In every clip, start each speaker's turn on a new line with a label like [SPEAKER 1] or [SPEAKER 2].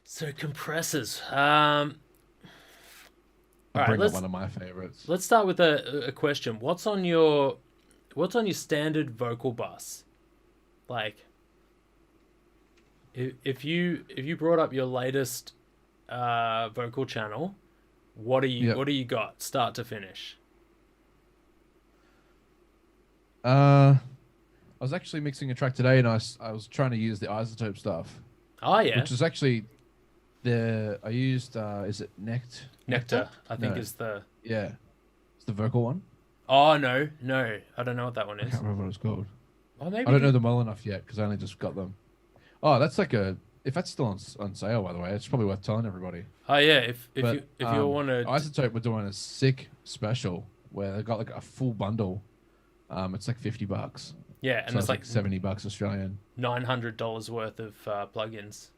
[SPEAKER 1] So compressors. All
[SPEAKER 2] I'm
[SPEAKER 1] right,
[SPEAKER 2] bringing up
[SPEAKER 1] let's
[SPEAKER 2] one of my favorites.
[SPEAKER 1] let's start with a question. What's on your standard vocal bus? Like, if you brought up your latest vocal channel,
[SPEAKER 2] Yep.
[SPEAKER 1] what do you got start to finish?
[SPEAKER 2] I was actually mixing a track today, and I was trying to use the isotope stuff,
[SPEAKER 1] Oh yeah,
[SPEAKER 2] which is actually the I used. Is it Nectar?
[SPEAKER 1] Nectar. I think
[SPEAKER 2] No.
[SPEAKER 1] is the.
[SPEAKER 2] Yeah, it's the vocal one.
[SPEAKER 1] Oh no, no, I don't know what that one
[SPEAKER 2] I can't
[SPEAKER 1] is.
[SPEAKER 2] remember what it's called.
[SPEAKER 1] Oh
[SPEAKER 2] I
[SPEAKER 1] maybe
[SPEAKER 2] don't know
[SPEAKER 1] did.
[SPEAKER 2] them well enough yet because I only just got them. Oh, that's like a. If that's still on sale, by the way, it's probably worth telling everybody.
[SPEAKER 1] Oh yeah,
[SPEAKER 2] But
[SPEAKER 1] if you wanted.
[SPEAKER 2] Isotope were doing a sick special where they got like a full bundle. It's like $50,
[SPEAKER 1] Yeah, and
[SPEAKER 2] so
[SPEAKER 1] it's
[SPEAKER 2] it's
[SPEAKER 1] like
[SPEAKER 2] like $70 Australian.
[SPEAKER 1] $900 worth of plugins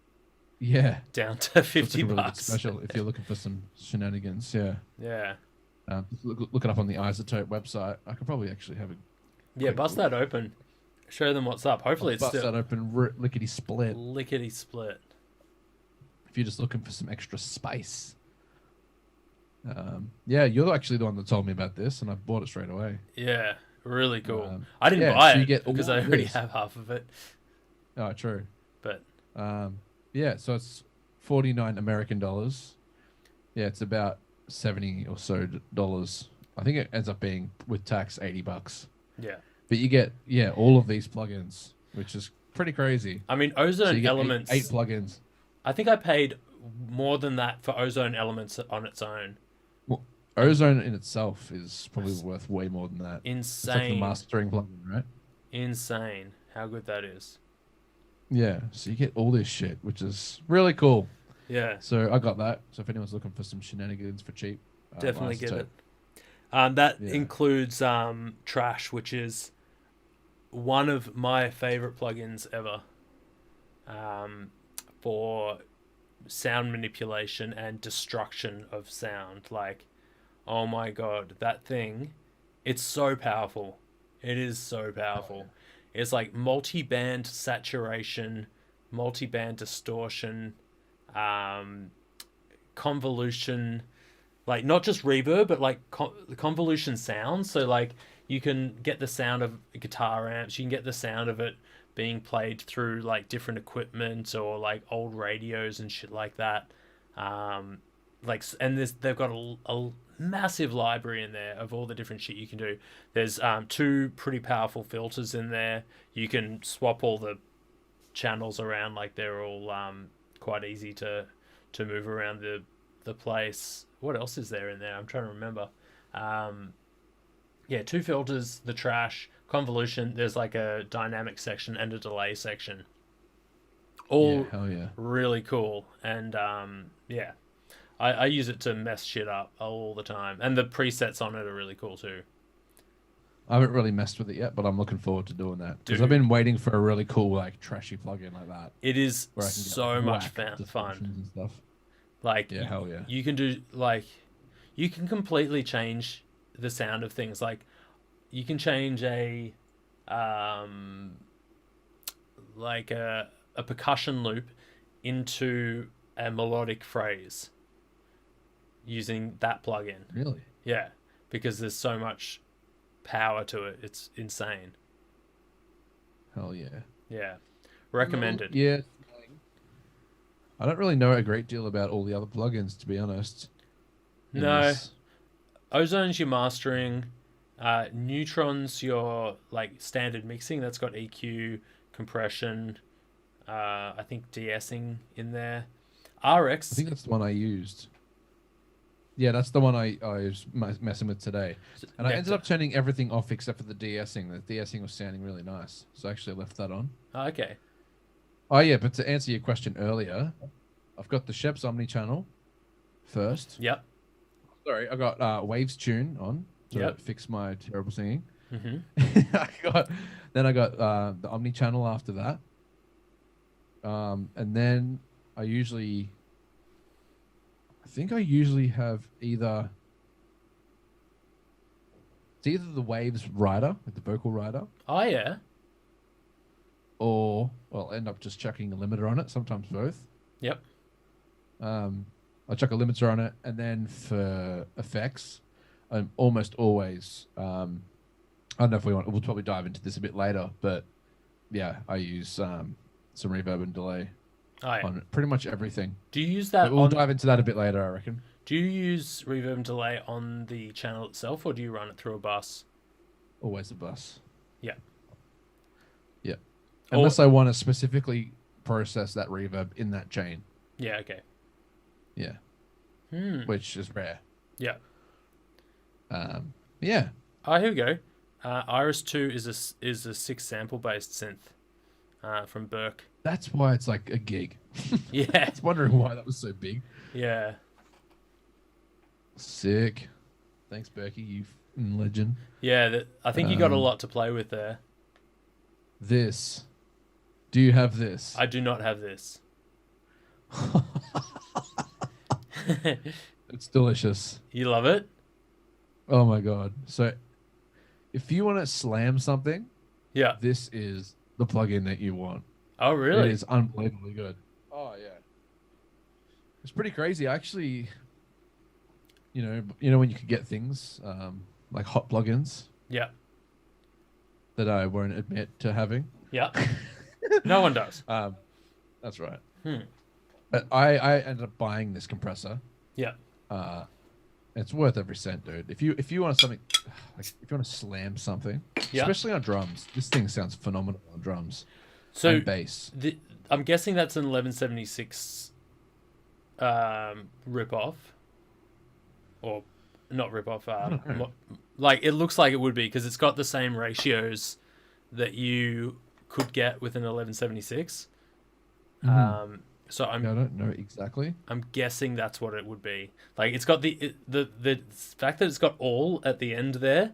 [SPEAKER 2] Yeah,
[SPEAKER 1] down to
[SPEAKER 2] so it's like
[SPEAKER 1] fifty
[SPEAKER 2] a really good
[SPEAKER 1] bucks.
[SPEAKER 2] special if you're looking for some shenanigans. Yeah,
[SPEAKER 1] Yeah,
[SPEAKER 2] just look it up on the Isotope website. I could probably actually have a
[SPEAKER 1] yeah,
[SPEAKER 2] quick
[SPEAKER 1] bust that
[SPEAKER 2] look.
[SPEAKER 1] open. Show them what's up.
[SPEAKER 2] I'll
[SPEAKER 1] Hopefully it's
[SPEAKER 2] bust
[SPEAKER 1] still
[SPEAKER 2] that open, lickety split.
[SPEAKER 1] lickety split.
[SPEAKER 2] If you're just looking for some extra spice. Yeah, you're actually the one that told me about this, and I bought it straight away.
[SPEAKER 1] Yeah, really cool.
[SPEAKER 2] Um,
[SPEAKER 1] I didn't
[SPEAKER 2] yeah,
[SPEAKER 1] buy
[SPEAKER 2] so you
[SPEAKER 1] it
[SPEAKER 2] get
[SPEAKER 1] because
[SPEAKER 2] all
[SPEAKER 1] I
[SPEAKER 2] of
[SPEAKER 1] already
[SPEAKER 2] this.
[SPEAKER 1] have half of it.
[SPEAKER 2] Oh, true.
[SPEAKER 1] But
[SPEAKER 2] Yeah, so it's 49 American dollars. Yeah, it's about 70 or so dollars. I think it ends up being with tax $80.
[SPEAKER 1] yeah,
[SPEAKER 2] But you get all of these plugins, which is pretty crazy.
[SPEAKER 1] I mean
[SPEAKER 2] So
[SPEAKER 1] Ozone
[SPEAKER 2] you get eight
[SPEAKER 1] Elements.
[SPEAKER 2] plugins.
[SPEAKER 1] I think I paid more than that for Ozone Elements on its own,
[SPEAKER 2] Well,
[SPEAKER 1] and
[SPEAKER 2] Ozone in itself is probably worth way more than that. It's like the
[SPEAKER 1] insane,
[SPEAKER 2] mastering plugin, right?
[SPEAKER 1] insane how good that is.
[SPEAKER 2] Yeah, so you get all this shit, which is really cool.
[SPEAKER 1] Yeah,
[SPEAKER 2] So I got that. So if anyone's looking for some shenanigans for cheap,
[SPEAKER 1] definitely get
[SPEAKER 2] Isotope.
[SPEAKER 1] it. That
[SPEAKER 2] Yeah.
[SPEAKER 1] includes Trash, which is one of my favorite plugins ever um, for sound manipulation and destruction of sound. Like, oh my god, that thing, it's so powerful. It is so
[SPEAKER 2] Hell
[SPEAKER 1] powerful.
[SPEAKER 2] yeah.
[SPEAKER 1] It's like multi band saturation, multi band distortion, um, convolution, like not just reverb but like convolution sounds, so like you can get the sound of guitar amps, you can get the sound of it being played through like different equipment or like old radios and shit like that. Like, and this, they've got a massive library in there of all the different shit you can do. There's two pretty powerful filters in there. You can swap all the channels around, like they're all quite easy to move around the place. What else is there in there? I'm trying to remember. Um, yeah, two filters, the trash, convolution. There's like a dynamic section and a delay section.
[SPEAKER 2] Yeah,
[SPEAKER 1] All
[SPEAKER 2] hell yeah.
[SPEAKER 1] really cool. And yeah, I use it to mess shit up all the time. And the presets on it are really cool too.
[SPEAKER 2] I haven't really messed with it yet, but I'm looking forward to doing that because I've
[SPEAKER 1] Dude,
[SPEAKER 2] been waiting for a really cool, like, trashy plugin like that
[SPEAKER 1] it is
[SPEAKER 2] where I can get like
[SPEAKER 1] so much
[SPEAKER 2] whack
[SPEAKER 1] fun.
[SPEAKER 2] distortions and stuff.
[SPEAKER 1] Like,
[SPEAKER 2] Yeah, hell yeah.
[SPEAKER 1] you can do, like, you can completely change the sound of things. Like, you can change um, like a percussion loop into a melodic phrase using that plugin.
[SPEAKER 2] Really?
[SPEAKER 1] Yeah, because there's so much power to it. It's insane.
[SPEAKER 2] Hell yeah.
[SPEAKER 1] Yeah,
[SPEAKER 2] Well,
[SPEAKER 1] recommended.
[SPEAKER 2] yeah. I don't really know a great deal about all the other plugins, to be honest, in
[SPEAKER 1] No,
[SPEAKER 2] this.
[SPEAKER 1] Ozone's your mastering. Neutron's your like standard mixing. That's got EQ, compression. I think de-essing in there.
[SPEAKER 2] I
[SPEAKER 1] RX,
[SPEAKER 2] think that's the one I used. Yeah, that's the one I was messing with today. And I ended
[SPEAKER 1] Nectar.
[SPEAKER 2] up turning everything off except for the de-essing. The de-essing was sounding really nice. So I actually left that on.
[SPEAKER 1] Oh, okay.
[SPEAKER 2] Oh, yeah, but to answer your question earlier, I've got the Shep's Omni channel first.
[SPEAKER 1] Yep.
[SPEAKER 2] Sorry, I got Waves Tune on to
[SPEAKER 1] Yep.
[SPEAKER 2] fix my terrible singing.
[SPEAKER 1] Mm-hmm.
[SPEAKER 2] Then I got the Omni channel after that. And then I usually, I think I usually have it's either the Waves rider, like the vocal rider,
[SPEAKER 1] Oh yeah.
[SPEAKER 2] or well, I'll end up just chucking a limiter on it. Sometimes both.
[SPEAKER 1] Yep.
[SPEAKER 2] I chuck a limiter on it, and then for effects, I'm almost always. I don't know if we'll probably dive into this a bit later, but yeah, I use some reverb and delay
[SPEAKER 1] Oh yeah.
[SPEAKER 2] on pretty much everything.
[SPEAKER 1] Do you use
[SPEAKER 2] But
[SPEAKER 1] that
[SPEAKER 2] we'll
[SPEAKER 1] on?
[SPEAKER 2] dive into that a bit later, I reckon.
[SPEAKER 1] Do you use reverb and delay on the channel itself, or do you run it through a bus?
[SPEAKER 2] Always a bus.
[SPEAKER 1] Yeah.
[SPEAKER 2] Yeah.
[SPEAKER 1] Or
[SPEAKER 2] Unless I want to specifically process that reverb in that chain.
[SPEAKER 1] yeah. Okay.
[SPEAKER 2] Yeah.
[SPEAKER 1] Hmm.
[SPEAKER 2] Which is rare.
[SPEAKER 1] Yeah.
[SPEAKER 2] Yeah.
[SPEAKER 1] Oh, here we go. Iris 2 is a 6 sample based synth from Burke.
[SPEAKER 2] That's why it's like a gig. I
[SPEAKER 1] Yeah.
[SPEAKER 2] was wondering why that was so big.
[SPEAKER 1] Yeah.
[SPEAKER 2] Sick. Thanks, Berkey. You legend.
[SPEAKER 1] Yeah. I think you got a
[SPEAKER 2] Um,
[SPEAKER 1] lot to play with there.
[SPEAKER 2] This. Do you have this?
[SPEAKER 1] I do not have this.
[SPEAKER 2] It's delicious.
[SPEAKER 1] You love it?
[SPEAKER 2] Oh my god. So if you want to slam something,
[SPEAKER 1] Yeah.
[SPEAKER 2] this is the plugin that you want.
[SPEAKER 1] Oh,
[SPEAKER 2] It
[SPEAKER 1] really?
[SPEAKER 2] is unbelievably good. Oh yeah. It's pretty crazy. I actually, when you could get things like hot plugins
[SPEAKER 1] Yeah.
[SPEAKER 2] that I won't admit to having.
[SPEAKER 1] Yeah. No one does.
[SPEAKER 2] That's right.
[SPEAKER 1] Hmm.
[SPEAKER 2] But I ended up buying this compressor.
[SPEAKER 1] Yeah.
[SPEAKER 2] It's worth every cent, dude. If you want something, like if you want to slam something,
[SPEAKER 1] Yeah.
[SPEAKER 2] especially on drums, this thing sounds phenomenal on drums
[SPEAKER 1] So
[SPEAKER 2] and bass.
[SPEAKER 1] I'm guessing that's an 1176 rip off, or not rip off.
[SPEAKER 2] don't know.
[SPEAKER 1] Like it looks like it would be because it's got the same ratios that you could get with an 1176. So
[SPEAKER 2] I don't know exactly.
[SPEAKER 1] I'm guessing that's what it would be. Like it's got the fact that it's got all at the end there.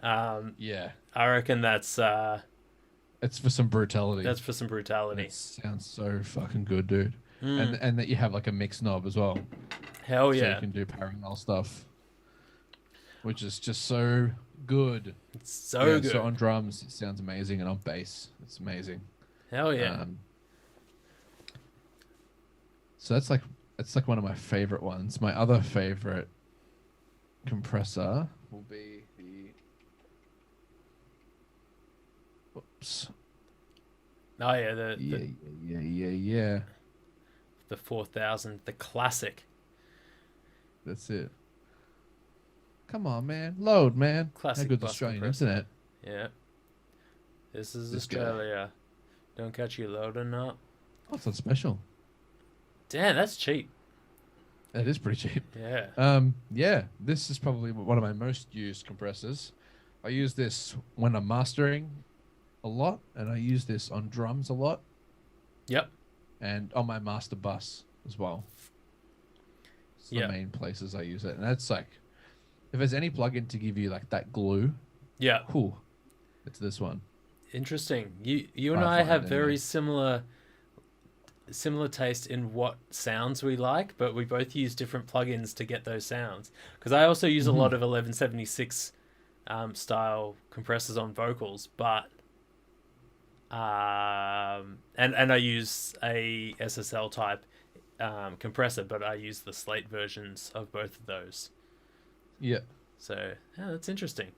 [SPEAKER 2] Yeah,
[SPEAKER 1] I reckon that's
[SPEAKER 2] it's for some brutality.
[SPEAKER 1] for some brutality.
[SPEAKER 2] It sounds so fucking good, dude.
[SPEAKER 1] Mm.
[SPEAKER 2] And that you have like a mix knob as well,
[SPEAKER 1] Hell
[SPEAKER 2] so you
[SPEAKER 1] yeah.
[SPEAKER 2] can do parallel stuff, which is just so good.
[SPEAKER 1] It's so
[SPEAKER 2] Yeah,
[SPEAKER 1] good.
[SPEAKER 2] so on drums, it sounds amazing, and on bass, it's amazing.
[SPEAKER 1] Hell yeah.
[SPEAKER 2] So it's like one of my favorite ones. My other favorite compressor will be the. Oops.
[SPEAKER 1] Oh yeah,
[SPEAKER 2] Yeah.
[SPEAKER 1] the 4000, the classic.
[SPEAKER 2] That's it. Come on, man. Load, man.
[SPEAKER 1] Classic
[SPEAKER 2] How good's
[SPEAKER 1] bus
[SPEAKER 2] Australian
[SPEAKER 1] compressor.
[SPEAKER 2] internet?
[SPEAKER 1] Yeah. This is
[SPEAKER 2] This guy.
[SPEAKER 1] Australia. Don't catch you loading up.
[SPEAKER 2] Oh, it's not special.
[SPEAKER 1] Damn, that's cheap.
[SPEAKER 2] That is pretty cheap.
[SPEAKER 1] Yeah.
[SPEAKER 2] Yeah. This is probably one of my most used compressors. I use this when I'm mastering a lot, and I use this on drums a lot,
[SPEAKER 1] Yep.
[SPEAKER 2] and on my master bus as well. It's the
[SPEAKER 1] Yeah.
[SPEAKER 2] main places I use it, and that's like, if there's any plugin to give you like that glue,
[SPEAKER 1] Yeah.
[SPEAKER 2] whew, it's this one.
[SPEAKER 1] Interesting. You and
[SPEAKER 2] I
[SPEAKER 1] I
[SPEAKER 2] find
[SPEAKER 1] have
[SPEAKER 2] anyway.
[SPEAKER 1] very similar taste in what sounds we like, but we both use different plugins to get those sounds. Because I also use a lot of 1176 style compressors on vocals, but and I use a SSL type compressor, but I use the Slate versions of both of those.
[SPEAKER 2] Yeah.
[SPEAKER 1] So yeah, that's interesting.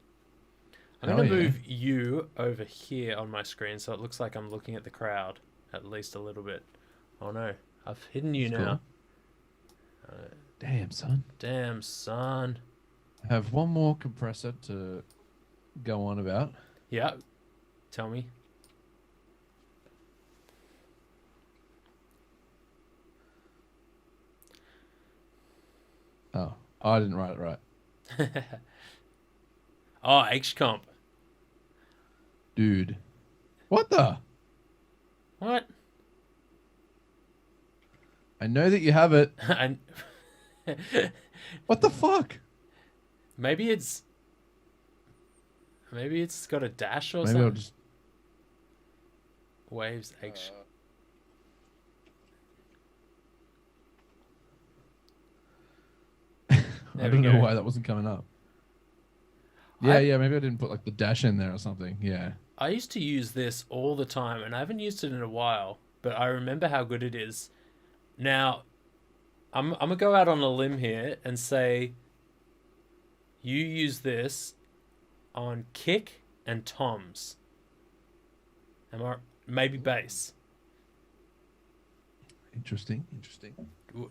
[SPEAKER 1] I'm
[SPEAKER 2] Hell
[SPEAKER 1] going to
[SPEAKER 2] yeah.
[SPEAKER 1] move you over here on my screen so it looks like I'm looking at the crowd at least a little bit. Oh no, I've hidden you
[SPEAKER 2] That's
[SPEAKER 1] now.
[SPEAKER 2] Damn, son.
[SPEAKER 1] Damn, son.
[SPEAKER 2] I have one more compressor to go on about.
[SPEAKER 1] Yeah, tell me.
[SPEAKER 2] Oh, I didn't write it right.
[SPEAKER 1] Oh, H-Comp.
[SPEAKER 2] Dude. What the?
[SPEAKER 1] What?
[SPEAKER 2] I know that you have it.
[SPEAKER 1] And
[SPEAKER 2] What the fuck?
[SPEAKER 1] maybe it's got a dash or
[SPEAKER 2] Maybe I'll
[SPEAKER 1] something.
[SPEAKER 2] just.
[SPEAKER 1] Waves H.
[SPEAKER 2] I
[SPEAKER 1] There
[SPEAKER 2] don't
[SPEAKER 1] we
[SPEAKER 2] know
[SPEAKER 1] go.
[SPEAKER 2] why that wasn't coming up. Yeah, maybe I didn't put like the dash in there or something. Yeah.
[SPEAKER 1] I used to use this all the time, and I haven't used it in a while, but I remember how good it is. Now, I'm gonna go out on a limb here and say you use this on kick and toms. Am I maybe bass?
[SPEAKER 2] Interesting. Interesting.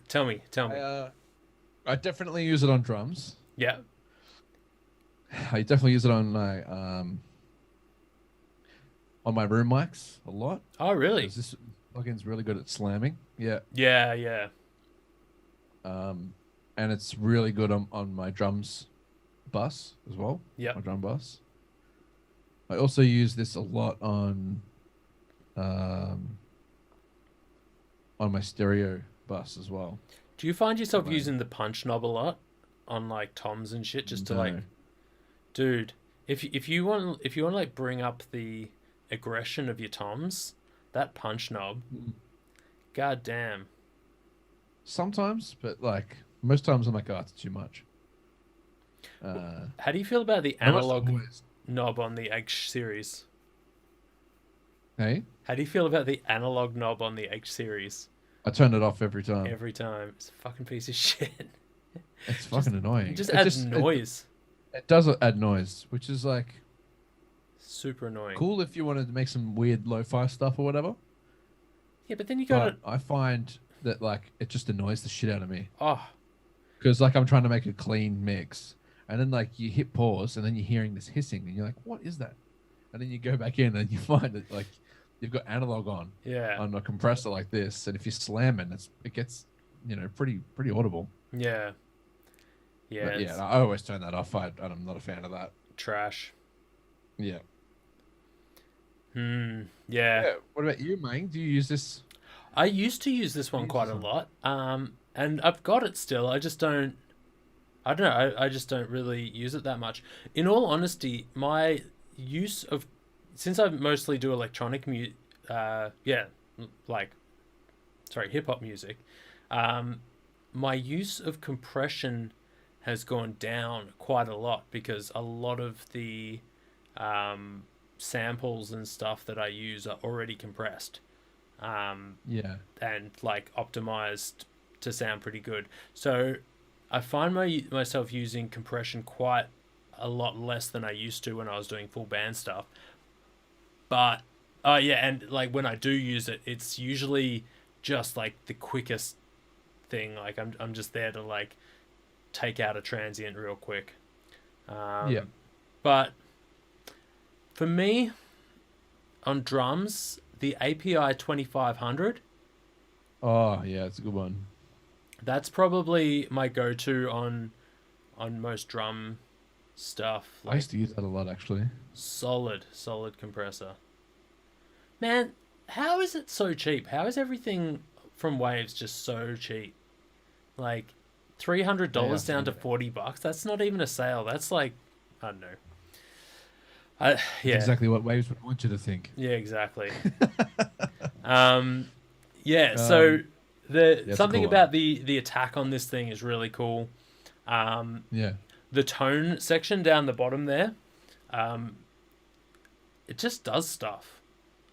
[SPEAKER 1] Tell me, tell
[SPEAKER 2] I
[SPEAKER 1] me.
[SPEAKER 2] I definitely use it on drums.
[SPEAKER 1] Yeah.
[SPEAKER 2] I definitely use it on my room mics a lot
[SPEAKER 1] Oh, really?
[SPEAKER 2] because this plugin's really good at slamming. Yeah.
[SPEAKER 1] Yeah, yeah,
[SPEAKER 2] Um, and it's really good on my drums bus as well.
[SPEAKER 1] yep.
[SPEAKER 2] My drum bus. I also use this a lot um, on my stereo bus as well.
[SPEAKER 1] Do you find
[SPEAKER 2] For
[SPEAKER 1] yourself
[SPEAKER 2] my
[SPEAKER 1] using the punch knob a lot on like toms and shit, just to like,
[SPEAKER 2] no.
[SPEAKER 1] dude, if you want to like bring up the aggression of your toms, that punch knob,
[SPEAKER 2] Mm.
[SPEAKER 1] god damn.
[SPEAKER 2] Sometimes, but like most times, I'm like, oh, it's too much.
[SPEAKER 1] How do you feel about the
[SPEAKER 2] Almost
[SPEAKER 1] analog
[SPEAKER 2] always.
[SPEAKER 1] knob on the H series?
[SPEAKER 2] Hey,
[SPEAKER 1] How do you feel about the analog knob on the H series?
[SPEAKER 2] I turn it off every time.
[SPEAKER 1] Every time, it's a fucking piece of shit.
[SPEAKER 2] It's
[SPEAKER 1] just
[SPEAKER 2] fucking
[SPEAKER 1] it
[SPEAKER 2] annoying.
[SPEAKER 1] just adds noise.
[SPEAKER 2] It does add noise, which is like
[SPEAKER 1] Super annoying.
[SPEAKER 2] cool if you wanted to make some weird lo-fi stuff or whatever.
[SPEAKER 1] Yeah, but then you got
[SPEAKER 2] But
[SPEAKER 1] to
[SPEAKER 2] I find that like it just annoys the shit out of me
[SPEAKER 1] oh
[SPEAKER 2] because like I'm trying to make a clean mix, and then like you hit pause, and then you're hearing this hissing, and you're like, what is that? And then you go back in, and you find that like you've got analog
[SPEAKER 1] yeah
[SPEAKER 2] on a compressor like this, and if you slam it, it gets pretty audible.
[SPEAKER 1] yeah yeah
[SPEAKER 2] But yeah,
[SPEAKER 1] it's
[SPEAKER 2] I always turn that off. I'm not a fan of that.
[SPEAKER 1] trash.
[SPEAKER 2] Yeah.
[SPEAKER 1] Yeah.
[SPEAKER 2] Yeah. What about you, Ming? Do you use this?
[SPEAKER 1] I used to use this
[SPEAKER 2] Do you
[SPEAKER 1] one
[SPEAKER 2] use
[SPEAKER 1] quite
[SPEAKER 2] this
[SPEAKER 1] a
[SPEAKER 2] one?
[SPEAKER 1] lot. And I've got it still. I don't know. I just don't really use it that much. In all honesty, my use of since I mostly do electronic yeah, like sorry, hip hop music. Um, my use of compression has gone down quite a lot because a lot of the um, samples and stuff that I use are already compressed. Um,
[SPEAKER 2] Yeah.
[SPEAKER 1] and like optimized to sound pretty good. So I find myself using compression quite a lot less than I used to when I was doing full band stuff. But oh yeah, and like when I do use it, it's usually just like the quickest thing. Like I'm just there to like take out a transient real quick.
[SPEAKER 2] Yeah.
[SPEAKER 1] But for me on drums, the API 2500,
[SPEAKER 2] Oh, yeah, it's a good one.
[SPEAKER 1] that's probably my go-to on most drum stuff.
[SPEAKER 2] I
[SPEAKER 1] Like
[SPEAKER 2] used to use that a lot, actually.
[SPEAKER 1] solid compressor. Man, how is it so cheap? How is everything from Waves just so cheap? Like
[SPEAKER 2] They are
[SPEAKER 1] $300 down to
[SPEAKER 2] cheap.
[SPEAKER 1] $40. That's not even a sale. That's like I don't know.
[SPEAKER 2] That's
[SPEAKER 1] Yeah,
[SPEAKER 2] exactly what Waves would want you to think.
[SPEAKER 1] yeah, exactly. Um, yeah. So
[SPEAKER 2] Um,
[SPEAKER 1] the
[SPEAKER 2] yeah, it's a
[SPEAKER 1] something
[SPEAKER 2] cool one.
[SPEAKER 1] about the attack on this thing is really cool. Um,
[SPEAKER 2] Yeah.
[SPEAKER 1] the tone section down the bottom there, um, it just does stuff.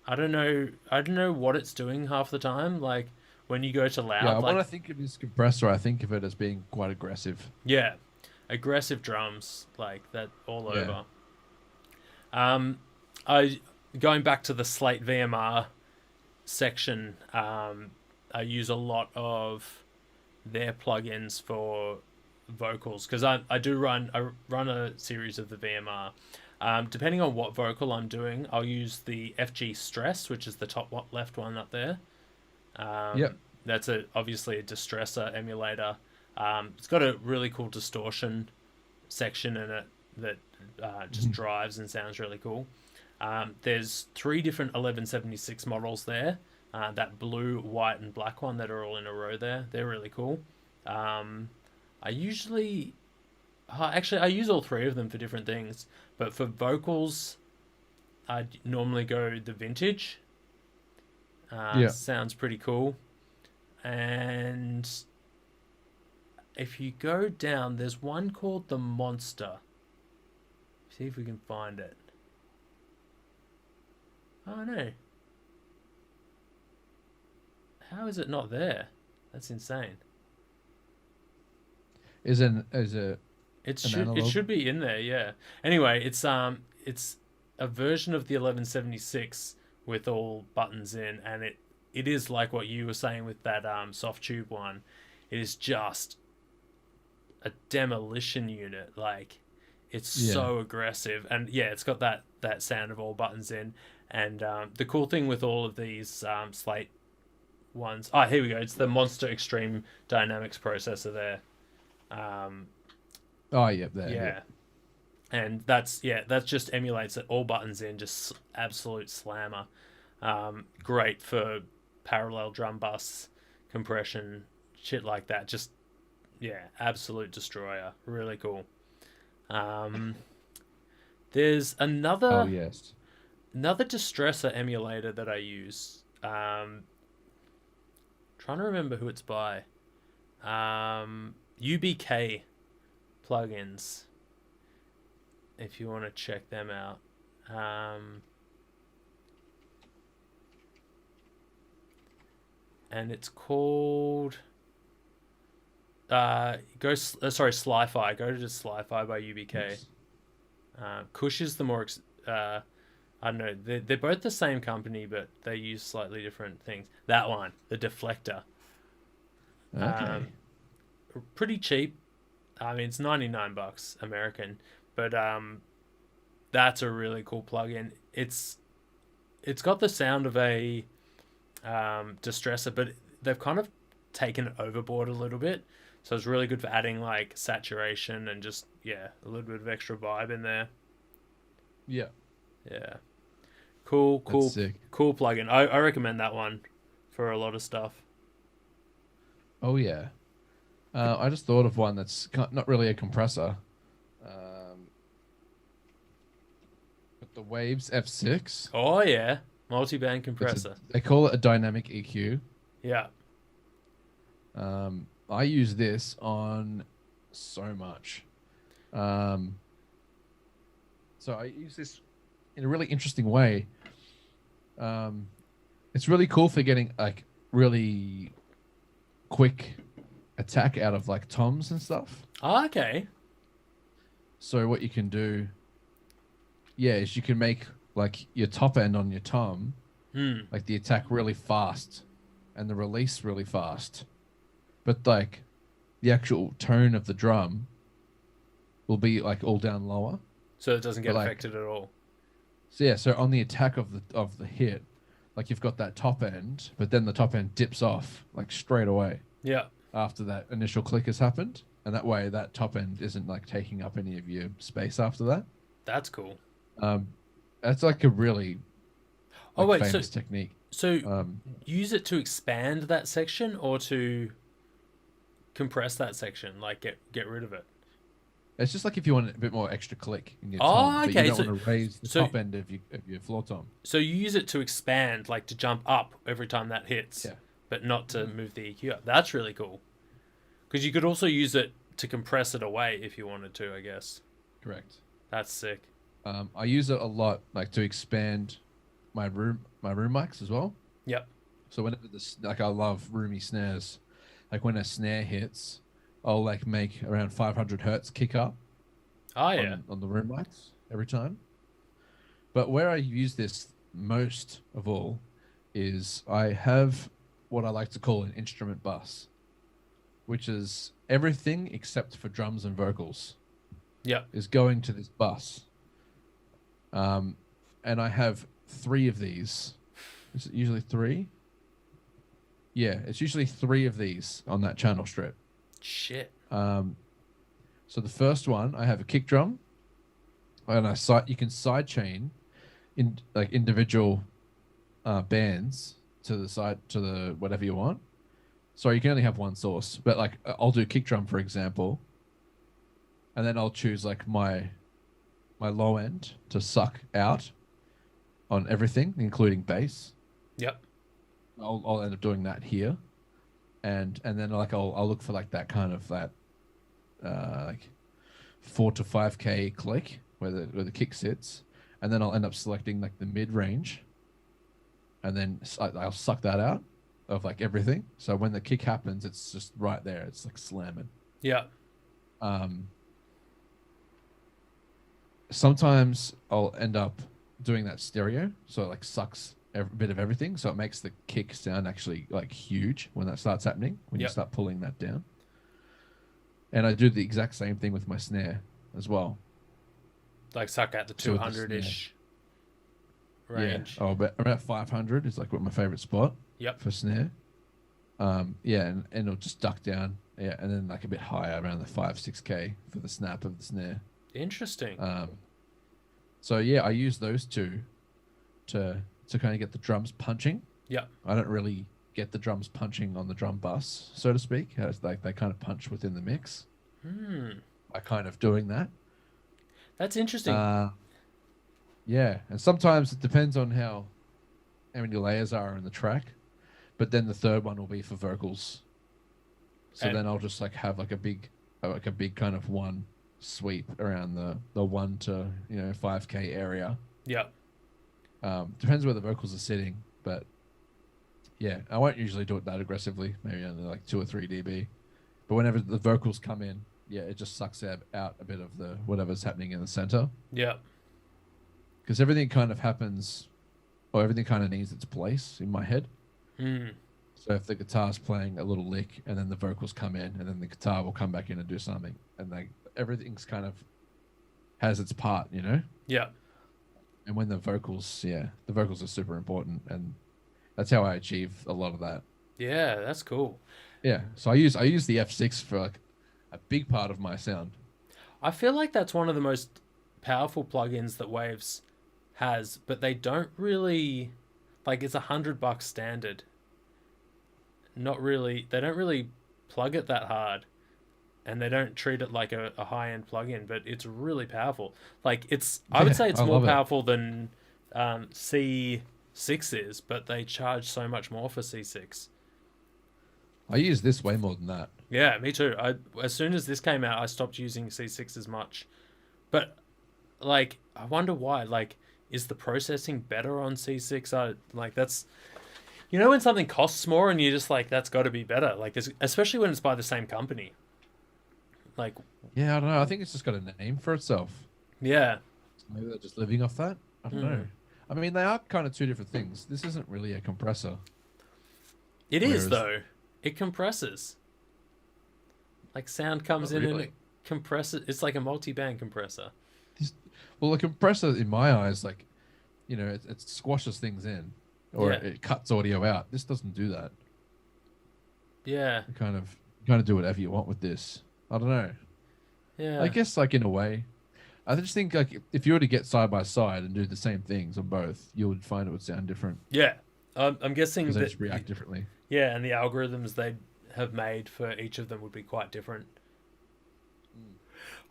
[SPEAKER 1] I don't know what it's doing half the time. Like when you go to
[SPEAKER 2] Yeah,
[SPEAKER 1] loud,
[SPEAKER 2] when
[SPEAKER 1] like
[SPEAKER 2] I think of this compressor, I think of it as being quite aggressive.
[SPEAKER 1] yeah, aggressive drums like that all
[SPEAKER 2] Yeah.
[SPEAKER 1] over. Um, I going back to the Slate VMR section. I use a lot of their plugins for vocals because I run a series of the VMR. Depending on what vocal I'm doing, I'll use the FG Stress, which is the top left one up there.
[SPEAKER 2] Yep.
[SPEAKER 1] That's obviously a distressor emulator. It's got a really cool distortion section in it that just
[SPEAKER 2] Mhm.
[SPEAKER 1] drives and sounds really cool. There's three different 1176 models there. That blue, white, and black one that are all in a row there. They're really cool. Um, I usually, actually, I use all three of them for different things. But for vocals, I normally go the vintage.
[SPEAKER 2] Yeah.
[SPEAKER 1] Sounds pretty cool. And if you go down, there's one called the Monster. See if we can find it. Oh no. How is it not there? That's insane.
[SPEAKER 2] is a an
[SPEAKER 1] It
[SPEAKER 2] analog.
[SPEAKER 1] should be in there, yeah. Anyway, it's a version of the 1176 with all buttons in, and it is like what you were saying with that soft tube one. It is just a demolition unit. Like it's
[SPEAKER 2] Yeah.
[SPEAKER 1] so aggressive, and yeah, it's got that sound of all buttons in. And the cool thing with all of these Slate ones, oh here we go, it's the Monster Extreme Dynamics processor there. Um,
[SPEAKER 2] Oh, yep, there. Yep.
[SPEAKER 1] yeah, and that just emulates it, all buttons in, just absolute slammer. Great for parallel drum bus compression, shit like that. Just yeah, absolute destroyer. Really cool. Um, there's
[SPEAKER 2] Oh,
[SPEAKER 1] another
[SPEAKER 2] yes.
[SPEAKER 1] distressor emulator that I use. Trying to remember who it's by. UBK plugins. If you want to check them out. And it's called Sli-Fi. Go to just Sli-Fi by UBK.
[SPEAKER 2] Yes.
[SPEAKER 1] Kush is the more I don't know. They're both the same company, but they use slightly different things. That one, the Deflector,
[SPEAKER 2] Okay.
[SPEAKER 1] pretty cheap. I mean, it's $99 American, but that's a really cool plugin. It's got the sound of a distressor, but they've kind of taken it overboard a little bit. So it's really good for adding like saturation and just yeah, a little bit of extra vibe in there.
[SPEAKER 2] Yeah.
[SPEAKER 1] Yeah, cool,
[SPEAKER 2] That's
[SPEAKER 1] cool,
[SPEAKER 2] sick.
[SPEAKER 1] cool plugin. I recommend that one for a lot of stuff.
[SPEAKER 2] Oh, yeah. I just thought of one that's not really a compressor, um, but the Waves F6.
[SPEAKER 1] Oh yeah, multi-band
[SPEAKER 2] It's
[SPEAKER 1] compressor.
[SPEAKER 2] they call it a dynamic EQ.
[SPEAKER 1] Yeah.
[SPEAKER 2] I use this on so much. Um, so I use this in a really interesting way. Um, it's really cool for getting like really quick attack out of like toms and stuff.
[SPEAKER 1] Oh, okay.
[SPEAKER 2] So what you can do, yeah, is you can make like your top end on your tom,
[SPEAKER 1] Hmm.
[SPEAKER 2] like the attack really fast and the release really fast. But like the actual tone of the drum will be like all down lower.
[SPEAKER 1] So it doesn't
[SPEAKER 2] But
[SPEAKER 1] get
[SPEAKER 2] like
[SPEAKER 1] affected at all.
[SPEAKER 2] so yeah, so on the attack of the hit, like you've got that top end, but then the top end dips off like straight away
[SPEAKER 1] Yeah.
[SPEAKER 2] after that initial click has happened. And that way that top end isn't like taking up any of your space after that.
[SPEAKER 1] That's cool.
[SPEAKER 2] Um that's like a really
[SPEAKER 1] Oh
[SPEAKER 2] like
[SPEAKER 1] wait,
[SPEAKER 2] famous technique.
[SPEAKER 1] so
[SPEAKER 2] Um
[SPEAKER 1] use it to expand that section or to compress that section, like get rid of it.
[SPEAKER 2] it's just like if you want a bit more extra click in your tom,
[SPEAKER 1] Oh,
[SPEAKER 2] but you
[SPEAKER 1] okay.
[SPEAKER 2] don't want to raise the
[SPEAKER 1] So
[SPEAKER 2] top end of your floor tom.
[SPEAKER 1] so you use it to expand, like to jump up every time that hits,
[SPEAKER 2] Yeah.
[SPEAKER 1] but not to move the EQ up. That's really cool. Because you could also use it to compress it away if you wanted to, I guess.
[SPEAKER 2] Correct.
[SPEAKER 1] That's sick.
[SPEAKER 2] I use it a lot, like to expand my room mics as well.
[SPEAKER 1] Yep.
[SPEAKER 2] So whenever this, like, I love roomy snares. Like when a snare hits, I'll like make around 500 hertz kick up
[SPEAKER 1] Oh yeah.
[SPEAKER 2] on the room mics every time. But where I use this most of all is I have what I like to call an instrument bus, which is everything except for drums and vocals
[SPEAKER 1] Yep.
[SPEAKER 2] is going to this bus. And I have 3 of these. Is it usually 3? Yeah, it's usually 3 of these on that channel strip.
[SPEAKER 1] Shit.
[SPEAKER 2] So the first one, I have a kick drum, and you can sidechain in like individual bands to the side to the whatever you want. So you can only have one source, but like I'll do kick drum for example, and then I'll choose like my low end to suck out on everything, including bass.
[SPEAKER 1] Yep.
[SPEAKER 2] I'll end up doing that here, and then like I'll look for like that kind of that like 4 to 5K click where the kick sits, and then I'll end up selecting like the mid range, and then I'll suck that out of like everything. So when the kick happens, it's just right there. It's like slamming.
[SPEAKER 1] Yep.
[SPEAKER 2] Um, Sometimes I'll end up doing that stereo, so it like sucks a bit of everything, so it makes the kick sound actually like huge when that starts happening, when you
[SPEAKER 1] Yep.
[SPEAKER 2] start pulling that down. And I do the exact same thing with my snare as well.
[SPEAKER 1] Like suck at the
[SPEAKER 2] So with the snare,
[SPEAKER 1] 200-ish
[SPEAKER 2] yeah,
[SPEAKER 1] range.
[SPEAKER 2] oh, about 500 is like what my favorite spot
[SPEAKER 1] Yep.
[SPEAKER 2] for snare. Yeah, and it'll just duck down, yeah, and then like a bit higher around the 5 6K for the snap of the snare.
[SPEAKER 1] Interesting.
[SPEAKER 2] Um, so yeah, I use those two to kind of get the drums punching.
[SPEAKER 1] Yep.
[SPEAKER 2] I don't really get the drums punching on the drum bus, so to speak. It's like they kind of punch within the mix.
[SPEAKER 1] Hmm.
[SPEAKER 2] By kind of doing that.
[SPEAKER 1] That's interesting.
[SPEAKER 2] Uh, yeah, and sometimes it depends on how many layers are in the track, but then the third one will be for vocals. So
[SPEAKER 1] And
[SPEAKER 2] then I'll just have like a big kind of one sweep around the 1 to 5K area.
[SPEAKER 1] yep.
[SPEAKER 2] Depends where the vocals are sitting, but yeah, I won't usually do it that aggressively. Maybe only like 2 or 3 dB. But whenever the vocals come in, yeah, it just sucks out a bit of the whatever's happening in the center,
[SPEAKER 1] Yep.
[SPEAKER 2] because everything kind of happens, or everything kind of needs its place in my head.
[SPEAKER 1] Hmm.
[SPEAKER 2] So if the guitar's playing a little lick, and then the vocals come in, and then the guitar will come back in and do something, and like everything's kind of has its part, you know.
[SPEAKER 1] Yep.
[SPEAKER 2] And when the vocals are super important, and that's how I achieve a lot of that.
[SPEAKER 1] Yeah, that's cool.
[SPEAKER 2] Yeah, so I use the F6 for like a big part of my sound.
[SPEAKER 1] I feel like that's one of the most powerful plugins that Waves has, but they don't really like it's $100 standard. Not really. They don't really plug it that hard, and they don't treat it like a high end plugin. But it's really powerful. Like it's, I would
[SPEAKER 2] Yeah,
[SPEAKER 1] say it's
[SPEAKER 2] I
[SPEAKER 1] more
[SPEAKER 2] love it.
[SPEAKER 1] powerful than C6 is, but they charge so much more for C6.
[SPEAKER 2] I use this way more than that.
[SPEAKER 1] Yeah, me too. As soon as this came out, I stopped using C6 as much. But like, I wonder why. Like, is the processing better on C6? I like that's when something costs more and you're just like that's got to be better. Like, especially when it's by the same company. Like,
[SPEAKER 2] Yeah, I don't know. I think it's just got a name for itself.
[SPEAKER 1] yeah,
[SPEAKER 2] Maybe they're just living off that. I don't know.
[SPEAKER 1] mm.
[SPEAKER 2] I mean, they are kind of two different things. This isn't really a compressor,
[SPEAKER 1] It is
[SPEAKER 2] whereas
[SPEAKER 1] though. It compresses. Like, sound comes
[SPEAKER 2] not
[SPEAKER 1] in and it
[SPEAKER 2] really.
[SPEAKER 1] compresses. It's like a multi-band compressor.
[SPEAKER 2] This, well, a compressor in my eyes, like it squashes things in, or
[SPEAKER 1] Yeah,
[SPEAKER 2] it cuts audio out. This doesn't do that.
[SPEAKER 1] yeah,
[SPEAKER 2] You kind of do whatever you want with this. I don't know. I
[SPEAKER 1] yeah,
[SPEAKER 2] guess like in a way, I just think like if you were to get side by side and do the same things on both, you would find it would sound different
[SPEAKER 1] yeah. I'm guessing
[SPEAKER 2] because they
[SPEAKER 1] that.
[SPEAKER 2] just react differently.
[SPEAKER 1] Yeah, and the algorithms they have made for each of them would be quite different.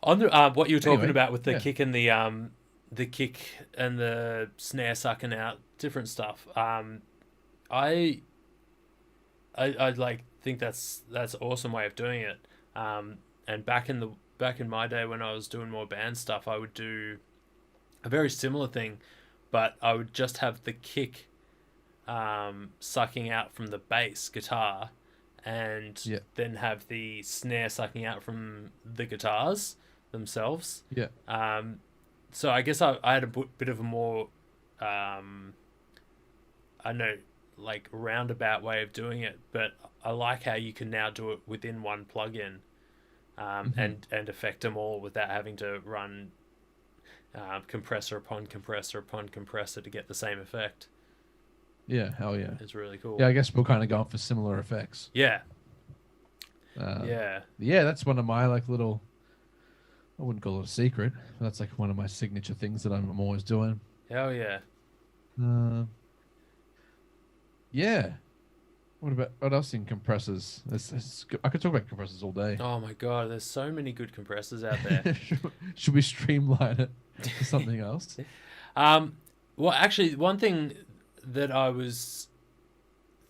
[SPEAKER 1] On the what you were talking
[SPEAKER 2] Anyway,
[SPEAKER 1] about with the
[SPEAKER 2] yeah,
[SPEAKER 1] kick and the kick and the snare sucking out different stuff. I I like think that's awesome way of doing it. And back in my day when I was doing more band stuff, I would do a very similar thing, but I would just have the kick sucking out from the bass guitar, and
[SPEAKER 2] yeah,
[SPEAKER 1] then have the snare sucking out from the guitars themselves.
[SPEAKER 2] yeah,
[SPEAKER 1] So I guess I had a bit of a more, I don't know, like roundabout way of doing it, but I like how you can now do it within one plugin,
[SPEAKER 2] hmm
[SPEAKER 1] and affect them all without having to run compressor upon compressor upon compressor to get the same effect.
[SPEAKER 2] yeah. Hell yeah.
[SPEAKER 1] It's really cool.
[SPEAKER 2] Yeah, I guess we're kind of going for similar effects.
[SPEAKER 1] Yeah,
[SPEAKER 2] Um,
[SPEAKER 1] yeah,
[SPEAKER 2] yeah, that's one of my like little. I wouldn't call it a secret, but that's like one of my signature things that I'm always doing.
[SPEAKER 1] hell yeah.
[SPEAKER 2] Uh, yeah. What else in compressors? I could talk about compressors all day.
[SPEAKER 1] Oh my god, there's so many good compressors out there.
[SPEAKER 2] Should we streamline it to something else?
[SPEAKER 1] Um, well, actually, one thing that I was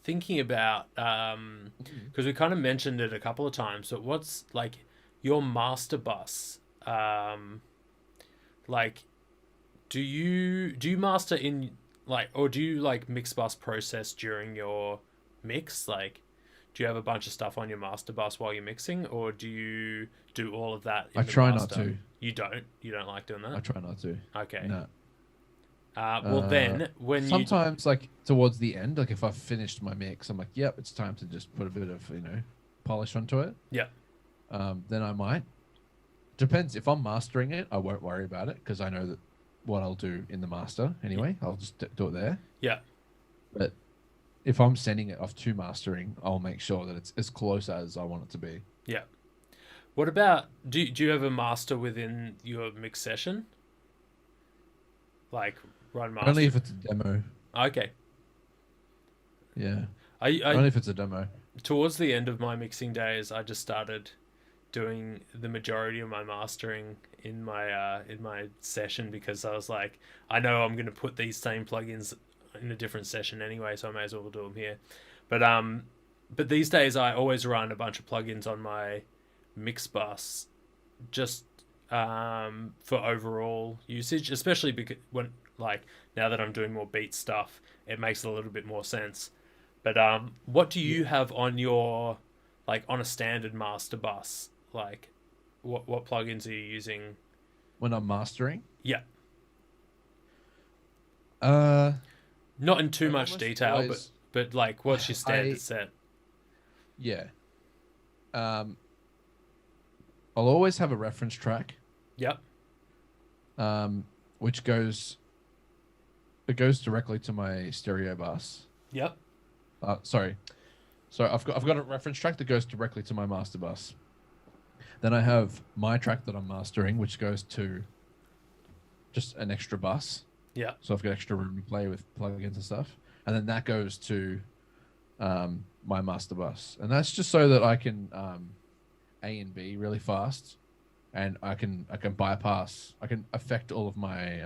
[SPEAKER 1] thinking about, because we kind of mentioned it a couple of times, but what's like your master bus? Like, do you master in like, or do you like mix bus process during your mix? Like, Do you have a bunch of stuff on your master bus while you're mixing, or do you do all of that
[SPEAKER 2] I
[SPEAKER 1] in the
[SPEAKER 2] try not
[SPEAKER 1] master?
[SPEAKER 2] to.
[SPEAKER 1] You don't. You don't like doing
[SPEAKER 2] I
[SPEAKER 1] that.
[SPEAKER 2] try not to.
[SPEAKER 1] Okay.
[SPEAKER 2] No.
[SPEAKER 1] Well, then when you
[SPEAKER 2] Sometimes, like towards the end, like if I've finished my mix, I'm like, yep, it's time to just put a bit of polish onto it.
[SPEAKER 1] yeah
[SPEAKER 2] Then I might. Depends. If I'm mastering it, I won't worry about it because I know that what I'll do in the master anyway. I'll just do it there.
[SPEAKER 1] yeah
[SPEAKER 2] But if I'm sending it off to mastering, I'll make sure that it's as close as I want it to be.
[SPEAKER 1] yeah. What about do you have a master within your mix session? Like run
[SPEAKER 2] Only
[SPEAKER 1] master.
[SPEAKER 2] if it's a demo.
[SPEAKER 1] Okay.
[SPEAKER 2] Yeah.
[SPEAKER 1] I
[SPEAKER 2] Only if it's a demo.
[SPEAKER 1] towards the end of my mixing days, I just started doing the majority of my mastering in my session because I was like, I know I'm going to put these same plugins in a different session anyway, so I may as well do them here. But these days I always run a bunch of plugins on my mix bus, just for overall usage, especially because when like now that I'm doing more beat stuff, it makes a little bit more sense. But what do
[SPEAKER 2] Yeah.
[SPEAKER 1] you have on your like on a standard master bus? Like, what plugins are you using?
[SPEAKER 2] When I'm mastering,
[SPEAKER 1] Yeah,
[SPEAKER 2] uh,
[SPEAKER 1] not in too
[SPEAKER 2] I
[SPEAKER 1] much
[SPEAKER 2] almost
[SPEAKER 1] detail, but
[SPEAKER 2] always,
[SPEAKER 1] like, what's your
[SPEAKER 2] I
[SPEAKER 1] standard set?
[SPEAKER 2] yeah. Um, I'll always have a reference track,
[SPEAKER 1] Yep,
[SPEAKER 2] um, which goes it goes directly to my stereo bus.
[SPEAKER 1] yep,
[SPEAKER 2] Sorry, I've got a reference track that goes directly to my master bus. Then I have my track that I'm mastering, which goes to just an extra bus.
[SPEAKER 1] yep.
[SPEAKER 2] So I've got extra room to play with plugins and stuff. And then that goes to my master bus. And that's just so that I can A and B really fast. And I can bypass, I can affect all of my,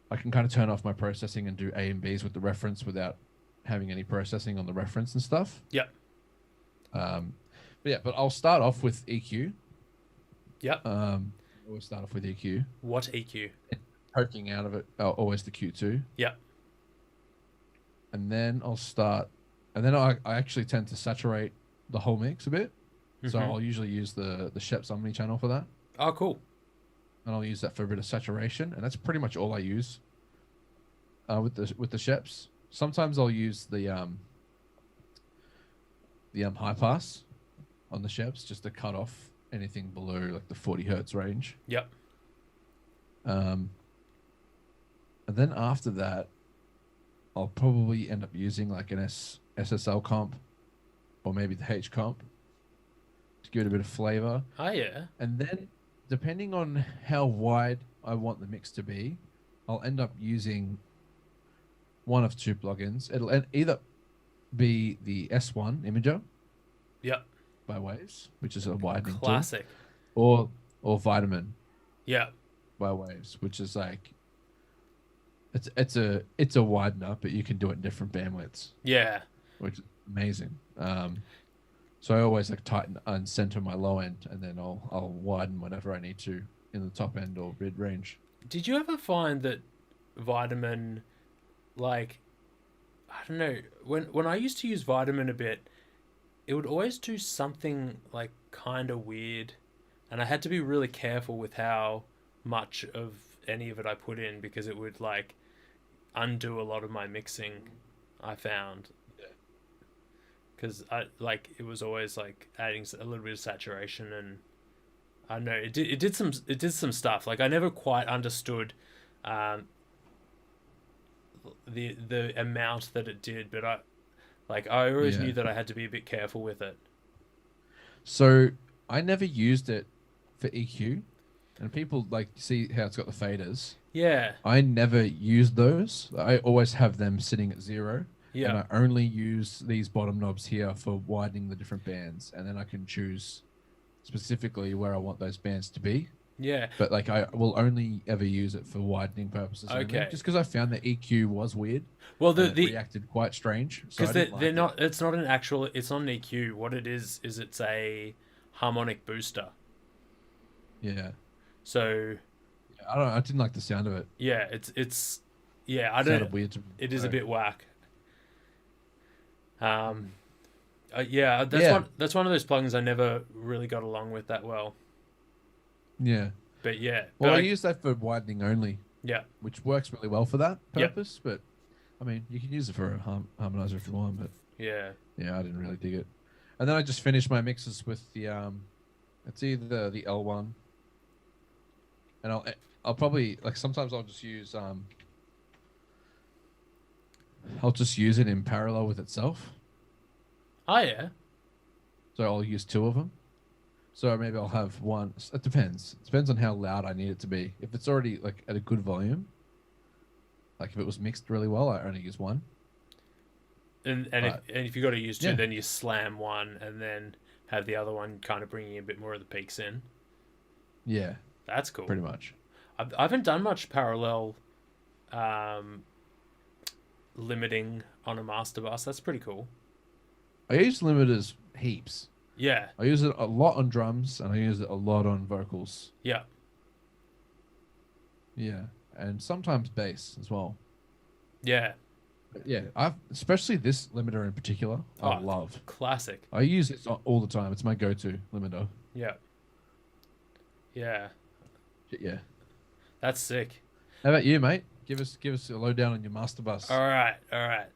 [SPEAKER 2] I can kind of turn off my processing and do A and Bs with the reference without having any processing on the reference and stuff.
[SPEAKER 1] Yep.
[SPEAKER 2] But I'll start off with EQ.
[SPEAKER 1] Yep.
[SPEAKER 2] Always start off with EQ.
[SPEAKER 1] What EQ?
[SPEAKER 2] Poking out of it, always the Q2.
[SPEAKER 1] Yep.
[SPEAKER 2] And then I actually tend to saturate the whole mix a bit. So
[SPEAKER 1] Mhm.
[SPEAKER 2] I'll usually use the Sheps Omni channel for that.
[SPEAKER 1] Oh, cool.
[SPEAKER 2] And I'll use that for a bit of saturation. And that's pretty much all I use with the Sheps. Sometimes I'll use the high pass on the Sheps just to cut off anything below like the 40 hertz range.
[SPEAKER 1] Yep.
[SPEAKER 2] And then after that, I'll probably end up using like an SSL comp or maybe the H comp to give it a bit of flavor.
[SPEAKER 1] Oh yeah.
[SPEAKER 2] And then, depending on how wide I want the mix to be, I'll end up using one of two plugins. It'll either be the S1 Imager
[SPEAKER 1] Yep.
[SPEAKER 2] by Waves, which is a widening tool,
[SPEAKER 1] Classic.
[SPEAKER 2] or Vitamin
[SPEAKER 1] Yep.
[SPEAKER 2] by Waves, which is like it's a widener, but you can do it in different bandwidths,
[SPEAKER 1] Yeah.
[SPEAKER 2] which is amazing. So I always like tighten and center my low end, and then I'll widen whenever I need to in the top end or mid range.
[SPEAKER 1] Did you ever find that Vitamin, like, I don't know, when I used to use Vitamin a bit, it would always do something like kind of weird, and I had to be really careful with how much of any of it I put in because it would like undo a lot of my mixing. I found because I like it was always like adding a little bit of saturation, and I don't know it did some stuff like I never quite understood um, the amount that it did, but I always
[SPEAKER 2] Yeah.
[SPEAKER 1] knew that I had to be a bit careful with it.
[SPEAKER 2] So I never used it for EQ, and people like see how it's got the faders.
[SPEAKER 1] Yeah,
[SPEAKER 2] I never use those. I always have them sitting at 0, and
[SPEAKER 1] yeah,
[SPEAKER 2] I only use these bottom knobs here for widening the different bands, and then I can choose specifically where I want those bands to be.
[SPEAKER 1] yeah.
[SPEAKER 2] But like I will only ever use it for widening purposes only,
[SPEAKER 1] Okay.
[SPEAKER 2] just because I found the EQ was weird
[SPEAKER 1] Well,
[SPEAKER 2] and it
[SPEAKER 1] the
[SPEAKER 2] reacted quite strange, so
[SPEAKER 1] because
[SPEAKER 2] I didn't
[SPEAKER 1] they're
[SPEAKER 2] like it.
[SPEAKER 1] not. It's not an actual. It's not an EQ. What it is it's a harmonic booster.
[SPEAKER 2] Yeah,
[SPEAKER 1] So
[SPEAKER 2] I didn't like the sound of it.
[SPEAKER 1] yeah, it's yeah. I
[SPEAKER 2] It sounded
[SPEAKER 1] don't.
[SPEAKER 2] weird to
[SPEAKER 1] It is a bit whack. Um, yeah,
[SPEAKER 2] Yeah,
[SPEAKER 1] that's one of those plugins I never really got along with that well.
[SPEAKER 2] yeah.
[SPEAKER 1] But yeah,
[SPEAKER 2] Well, I use that for widening only,
[SPEAKER 1] yeah,
[SPEAKER 2] which works really well for that
[SPEAKER 1] yeah,
[SPEAKER 2] purpose. But I mean, you can use it for a harmonizer if you want. But
[SPEAKER 1] yeah.
[SPEAKER 2] yeah, I didn't really dig it. And then I just finished my mixes with the it's either the L1, and I'll probably like sometimes I'll just use it in parallel with itself.
[SPEAKER 1] Oh yeah,
[SPEAKER 2] So I'll use two of them. So maybe I'll have one. It depends. It depends on how loud I need it to be. If it's already like at a good volume, like if it was mixed really well, I only use one. But
[SPEAKER 1] and if you got to use two,
[SPEAKER 2] yeah,
[SPEAKER 1] then you slam one and then have the other one kind of bringing a bit more of the peaks in.
[SPEAKER 2] yeah,
[SPEAKER 1] That's cool.
[SPEAKER 2] pretty much.
[SPEAKER 1] I haven't done much parallel um, limiting on a master bus. That's pretty cool.
[SPEAKER 2] I use limiters heaps.
[SPEAKER 1] Yeah,
[SPEAKER 2] I use it a lot on drums and I use it a lot on vocals.
[SPEAKER 1] yeah.
[SPEAKER 2] Yeah, and sometimes bass as well.
[SPEAKER 1] Yeah.
[SPEAKER 2] But yeah, I've especially this limiter in particular. I
[SPEAKER 1] Oh,
[SPEAKER 2] love.
[SPEAKER 1] classic.
[SPEAKER 2] I use it all the time. It's my go-to limiter.
[SPEAKER 1] Yeah. Yeah.
[SPEAKER 2] Yeah.
[SPEAKER 1] That's sick.
[SPEAKER 2] How about you, mate? Give us a lowdown on your master
[SPEAKER 1] All
[SPEAKER 2] bus.
[SPEAKER 1] right. All right.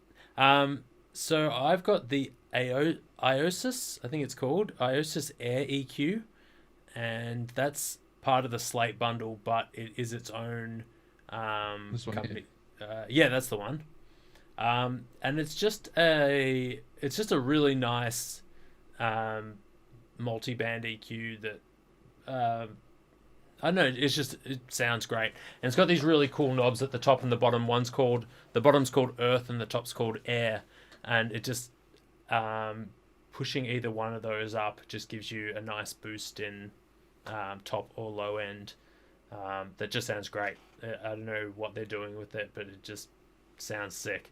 [SPEAKER 1] So I've got the IOSIS, I think it's called IOSIS Air EQ, and that's part of the Slate bundle, but it is its own
[SPEAKER 2] This one here.
[SPEAKER 1] company. Yeah, that's the one. And it's just a really nice multi-band EQ that I don't know. It sounds great, and it's got these really cool knobs at the top and the bottom. The bottom's called Earth and the top's called Air, and it just pushing either one of those up just gives you a nice boost in top or low end. That just sounds great. I don't know what they're doing with it, but it just sounds sick.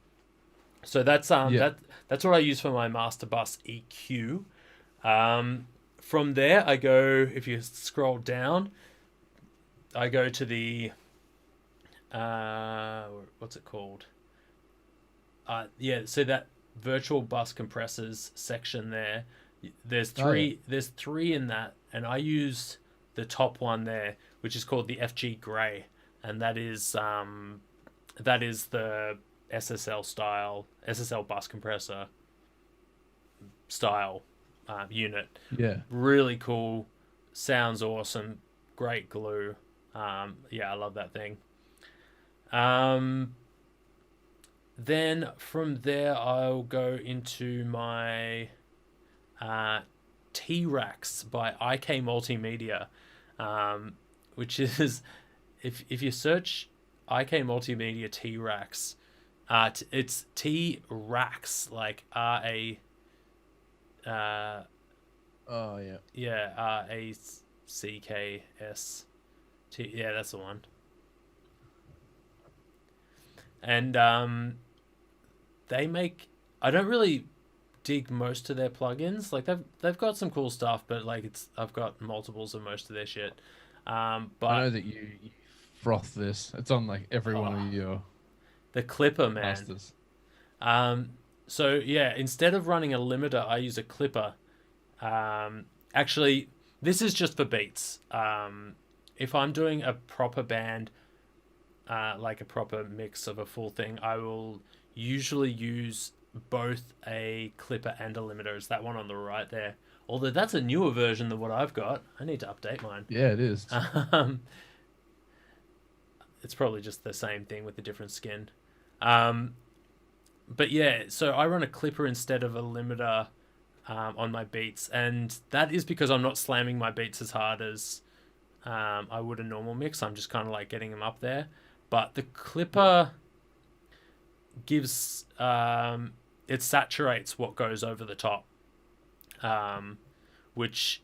[SPEAKER 1] So
[SPEAKER 2] Yeah.
[SPEAKER 1] that's what I use for my Master Bus EQ. From there, I go, if you scroll down, I go to the what's it called? Yeah, so that virtual bus compressors section there.
[SPEAKER 2] Oh yeah.
[SPEAKER 1] There's three in that, and I use the top one there, which is called the FG Grey, and that is the SSL bus compressor style unit.
[SPEAKER 2] Yeah.
[SPEAKER 1] Really cool, sounds awesome, great glue. Yeah, I love that thing. Um, then from there, I'll go into my T-Rax by IK Multimedia, which is if you search IK Multimedia T-Rax, it's T-Rax like RA.
[SPEAKER 2] Oh yeah.
[SPEAKER 1] Yeah, RACKS. Yeah, that's the one. And they make. I don't really dig most of their plugins. Like they've got some cool stuff, but like I've got multiples of most of their shit.
[SPEAKER 2] I
[SPEAKER 1] But
[SPEAKER 2] know that you froth this. It's on like every one
[SPEAKER 1] oh,
[SPEAKER 2] of your
[SPEAKER 1] the Clipper, man.
[SPEAKER 2] masters.
[SPEAKER 1] So yeah, instead of running a limiter, I use a clipper. Actually, this is just for beats. If I'm doing a proper band, like a proper mix of a full thing, I will usually use both a clipper and a limiter. It's that one on the right there. Although that's a newer version than what I've got. I need to update mine.
[SPEAKER 2] Yeah, it is.
[SPEAKER 1] Um, it's probably just the same thing with a different skin. Um, but yeah, so I run a clipper instead of a limiter on my beats, and that is because I'm not slamming my beats as hard as I would a normal mix. I'm just kind of like getting them up there. But the clipper gives it saturates what goes over the top, which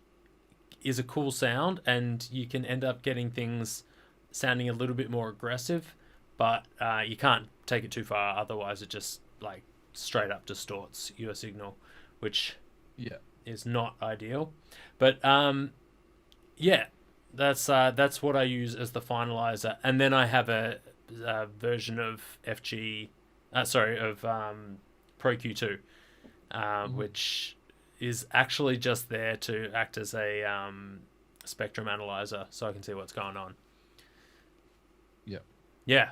[SPEAKER 1] is a cool sound, and you can end up getting things sounding a little bit more aggressive, but you can't take it too far. Otherwise, it just like straight up distorts your signal, which
[SPEAKER 2] Yeah.
[SPEAKER 1] is not ideal. But yeah, that's what I use as the finalizer, and then I have a version of FG, of Pro Q2, which is actually just there to act as a spectrum analyzer, so I can see what's going on.
[SPEAKER 2] Yep.
[SPEAKER 1] Yeah.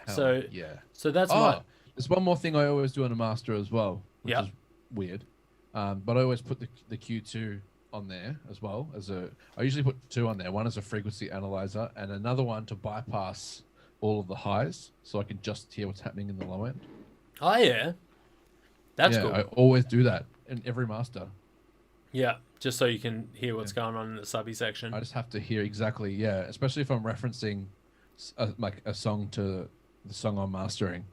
[SPEAKER 2] Hell
[SPEAKER 1] So
[SPEAKER 2] yeah.
[SPEAKER 1] so that's my
[SPEAKER 2] Oh, there's one more thing I always do on a master as well, which
[SPEAKER 1] Yep.
[SPEAKER 2] is weird. But I always put the Q2 on there as well as a. I usually put two on there. One as a frequency analyzer, and another one to bypass all of the highs, so I can just hear what's happening in the low end.
[SPEAKER 1] Oh yeah, that's
[SPEAKER 2] Yeah,
[SPEAKER 1] cool.
[SPEAKER 2] I always do that in every master.
[SPEAKER 1] Yeah, just so you can hear what's
[SPEAKER 2] Yeah.
[SPEAKER 1] going on in the subby section.
[SPEAKER 2] I just have to hear exactly. Yeah, especially if I'm referencing like a song to the song I'm mastering.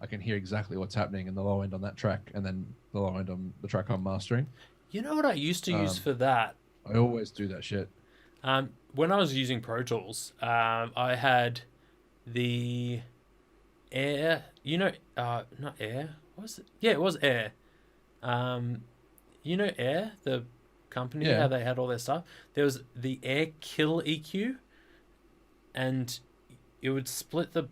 [SPEAKER 2] I can hear exactly what's happening in the low end on that track, and then the low end on the track I'm mastering.
[SPEAKER 1] You know what I used to use
[SPEAKER 2] Um,
[SPEAKER 1] for that?
[SPEAKER 2] I always do that shit.
[SPEAKER 1] When I was using Pro Tools, I had the Air. Not Air. What was it? Yeah, it was Air. Um, Air, the company, how
[SPEAKER 2] Yeah,
[SPEAKER 1] they had all their stuff. There was the Air Kill EQ, and it would split the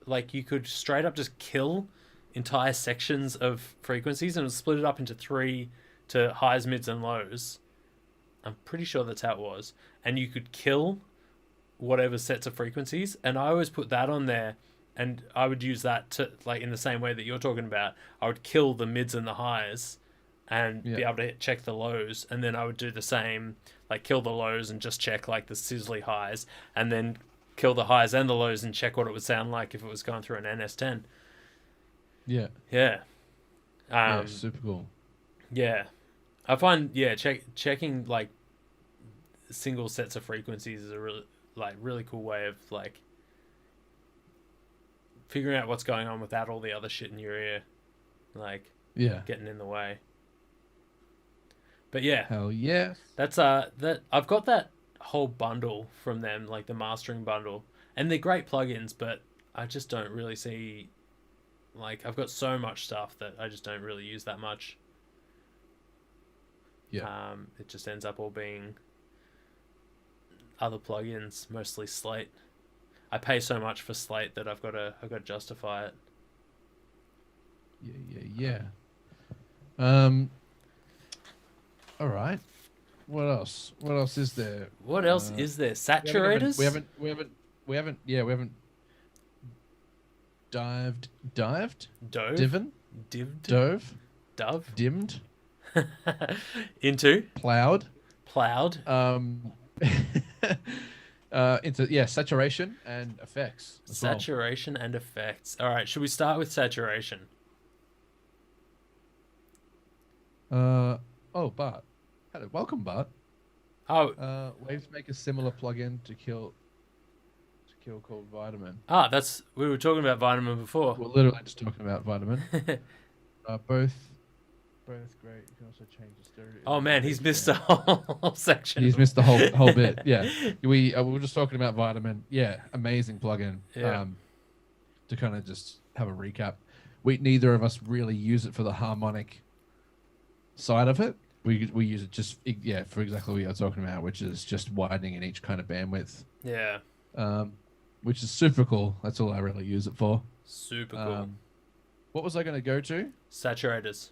[SPEAKER 1] like you could straight up just kill entire sections of frequencies and it would split it up into three to highs, mids, and lows. I'm pretty sure that's how it was. And you could kill whatever sets of frequencies. And I always put that on there and I would use that to like in the same way that you're talking about. I would kill the mids and the highs and
[SPEAKER 2] yeah,
[SPEAKER 1] be able to check the lows. And then I would do the same, like kill the lows and just check like the sizzly highs and then kill the highs and the lows and check what it would sound like if it was going through an NS10.
[SPEAKER 2] yeah,
[SPEAKER 1] Yeah.
[SPEAKER 2] yeah. Super cool.
[SPEAKER 1] Yeah. I find checking like single sets of frequencies is a really cool way of like figuring out what's going on without all the other shit in your ear like
[SPEAKER 2] Yeah.
[SPEAKER 1] getting in the way. But yeah,
[SPEAKER 2] Hell yes.
[SPEAKER 1] that's that I've got that whole bundle from them, like the mastering bundle. And they're great plugins, but I just don't really see like I've got so much stuff that I just don't really use that much.
[SPEAKER 2] Yeah.
[SPEAKER 1] It just ends up all being other plugins, mostly Slate. I pay so much for Slate that I've got to justify it.
[SPEAKER 2] Yeah. Um. All right. What else? What else is there?
[SPEAKER 1] What else is there? Saturators?
[SPEAKER 2] We haven't dived,
[SPEAKER 1] Dove?
[SPEAKER 2] divin,
[SPEAKER 1] Dived?
[SPEAKER 2] dove,
[SPEAKER 1] Dove?
[SPEAKER 2] dimmed,
[SPEAKER 1] Into?
[SPEAKER 2] plowed,
[SPEAKER 1] Plowed?
[SPEAKER 2] into saturation and effects as well.
[SPEAKER 1] Saturation and effects. Alright, should we start with saturation?
[SPEAKER 2] Oh, Bart. Hello, welcome, Bart.
[SPEAKER 1] Oh,
[SPEAKER 2] Waves make a similar plugin to kill called Vitamin.
[SPEAKER 1] we were talking about Vitamin before.
[SPEAKER 2] We're literally just talking about Vitamin. Both great. You can also change the stereo.
[SPEAKER 1] Oh man, he's missed a whole section.
[SPEAKER 2] He's missed the whole bit. Yeah, we were just talking about Vitamin. Yeah, amazing plugin.
[SPEAKER 1] Yeah.
[SPEAKER 2] To kind of just have a recap, neither of us really use it for the harmonic side of it. We use it just for exactly what you're talking about, which is just widening in each kind of bandwidth.
[SPEAKER 1] Yeah.
[SPEAKER 2] Which is super cool. That's all I really use it for.
[SPEAKER 1] Super cool.
[SPEAKER 2] What was I going to go to?
[SPEAKER 1] Saturators.